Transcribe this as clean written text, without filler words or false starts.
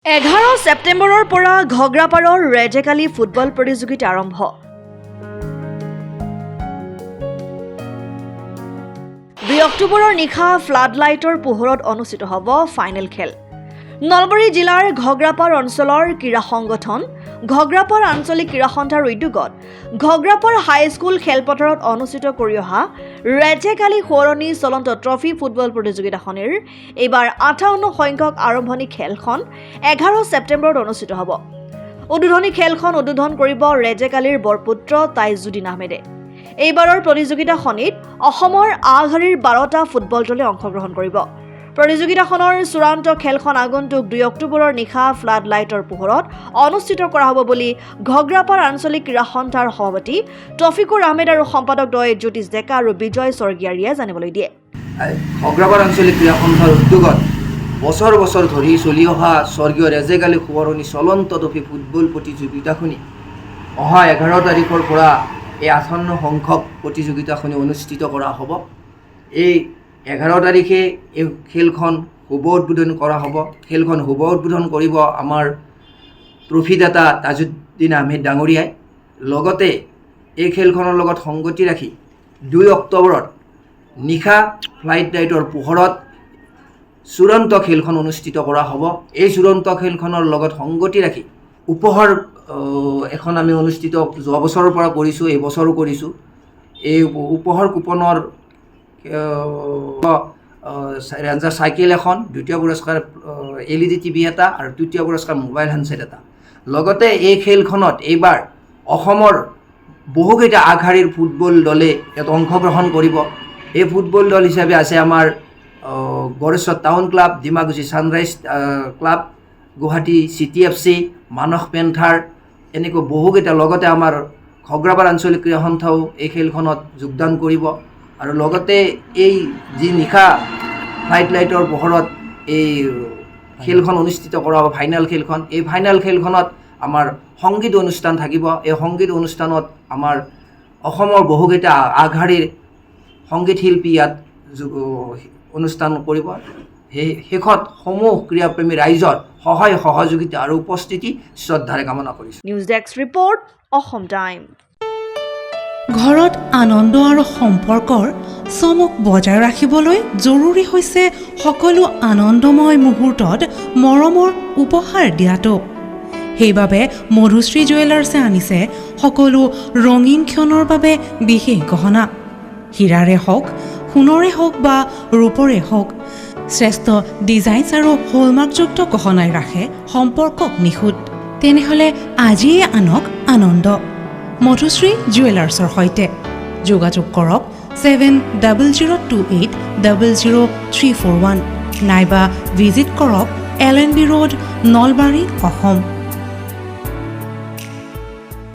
11 ছেপ্টেম্বৰৰ পৰা ঘগ্ৰাপাৰৰ ৰেজেকালি ফুটবল প্ৰতিযোগিতা আৰম্ভ। 2 অক্টোবৰৰ নিশা ফ্লাড লাইটৰ পোহৰত অনুষ্ঠিত হ'ব ফাইনেল খেল। নলবাৰী জিলাৰ ঘগ্ৰাপাৰ অঞ্চলৰ ক্ৰীড়া সংগঠন ঘগ্ৰাপাৰ আঞ্চলিক ক্ৰীড়া সন্থাৰ উদ্যোগত ঘগ্ৰাপাৰ হাইস্কুল খেলপথাৰত অনুষ্ঠিত কৰি অহা ৰেজেকালি সোঁৱৰণি চলন্ত ট্ৰফি ফুটবল প্ৰতিযোগিতাখনিৰ এইবাৰ 58 সংখ্যক আৰম্ভণি খেলখন 11 ছেপ্টেম্বৰত অনুষ্ঠিত হ'ব। উদ্বোধনী খেলখন উদ্বোধন কৰিব ৰেজেকালিৰ বৰপুত্ৰ তাইজুদ্দিন আহমেদে। এইবাৰৰ প্ৰতিযোগিতাখনিত অসমৰ আগশাৰীৰ 12টা ফুটবল দলে অংশগ্ৰহণ কৰিব। প্ৰতিযোগিতাখনৰ চূড়ান্ত খেলখন আগন্তুক 2 অক্টোবৰৰ নিশা ফ্লাড লাইটৰ পোহৰত অনুষ্ঠিত কৰা হ'ব বুলি ঘগ্ৰাপাৰ আঞ্চলিক ক্ৰীড়া সন্থাৰ সভাপতি তফিকুৰ আহমেদ আৰু সম্পাদক দ্বয় জ্যোতিষ ডেকা আৰু বিজয় স্বৰ্গীয়াৰীয়ে জানিবলৈ দিয়ে। ঘগ্ৰাপাৰ আঞ্চলিক ক্ৰীড়া সন্থাৰ উদ্যোগত বছৰ বছৰ ধৰি চলি অহা স্বৰ্গীয় ৰেজেকালি সোঁৱৰণি চলন্ত ট্ৰফি ফুটবল প্ৰতিযোগিতাখনি অহা 11 তাৰিখৰ পৰা এই 58 সংখ্যক প্ৰতিযোগিতাখনি অনুষ্ঠিত কৰা হ'ব। এই 11 তাৰিখে এই খেলখন শুভ উদ্বোধন কৰা হ'ব। খেলখন শুভ উদ্বোধন কৰিব আমাৰ ট্ৰফিদাতা তাজুদ্দিন আহমেদ ডাঙৰীয়াই। লগতে এই খেলখনৰ লগত সংগতি ৰাখি 2 অক্টোবৰত নিশা ফ্লাইট লাইটৰ পোহৰত চূড়ান্ত খেলখন অনুষ্ঠিত কৰা হ'ব। এই চূড়ান্ত খেলখনৰ লগত সংগতি ৰাখি উপহাৰ এখন আমি অনুষ্ঠিত যোৱা বছৰৰ পৰা কৰিছোঁ, এই বছৰো কৰিছোঁ। এই উপহাৰ কুপনৰ ৰেঞ্জাৰ চাইকেল এখন, দ্বিতীয় পুৰস্কাৰ LED টিভি এটা আৰু তৃতীয় পুৰস্কাৰ মোবাইল হেণ্ডছেট এটা। লগতে এই খেলখনত এইবাৰ অসমৰ বহুকেইটা আগশাৰীৰ ফুটবল দলে ইয়াত অংশগ্ৰহণ কৰিব। এই ফুটবল দল হিচাপে আছে আমাৰ Goreswar town club, Dimakuchi sunrise club, Guwahati city FC, Manas panther, এনেকৈ বহুকেইটা। লগতে আমাৰ ঘগ্ৰাপাৰ আঞ্চলিক ক্ৰীড়া সন্থাও এই খেলখনত যোগদান কৰিব। আৰু লগতে এই যি নিশা ফ্লাইট লাইটৰ পোহৰত এই খেলখন অনুষ্ঠিত কৰা হ'ব, ফাইনেল খেলখন, এই ফাইনেল খেলখনত আমাৰ সংগীত অনুষ্ঠান থাকিব। এই সংগীত অনুষ্ঠানত আমাৰ অসমৰ বহুকেইটা আগশাৰীৰ সংগীত শিল্পী ইয়াত অনুষ্ঠান কৰিব। সেই শেষত সমূহ ক্ৰীড়াপ্ৰেমী ৰাইজৰ সহায় সহযোগিতা আৰু উপস্থিতি শ্ৰদ্ধাৰে কামনা কৰিছোঁ। News desk report, Assam time. ঘৰত আনন্দ আৰু সম্পৰ্কৰ চমক বজাই ৰাখিবলৈ জৰুৰী হৈছে সকলো আনন্দময় মুহূৰ্তত মৰমৰ উপহাৰ দিয়াটো। সেইবাবে মধুশ্ৰী জুৱেলাৰ্ছে আনিছে সকলো ৰঙীন ক্ষণৰ বাবে বিশেষ গহনা। হীৰাৰে হওক, সোণৰে হওক বা ৰূপৰে হওক, শ্ৰেষ্ঠ ডিজাইনছ আৰু হলমাৰ্কযুক্ত গহনাই ৰাখে সম্পৰ্কক নিখুঁত। তেনেহ'লে আজিয়ে আনক আনন্দ মধুশ্ৰী জুৱেলাৰ্ছৰ সৈতে। যোগাযোগ কৰক 7002800341 নাইবা ভিজিট কৰক LNB ৰোড, নলবাৰী, অসম।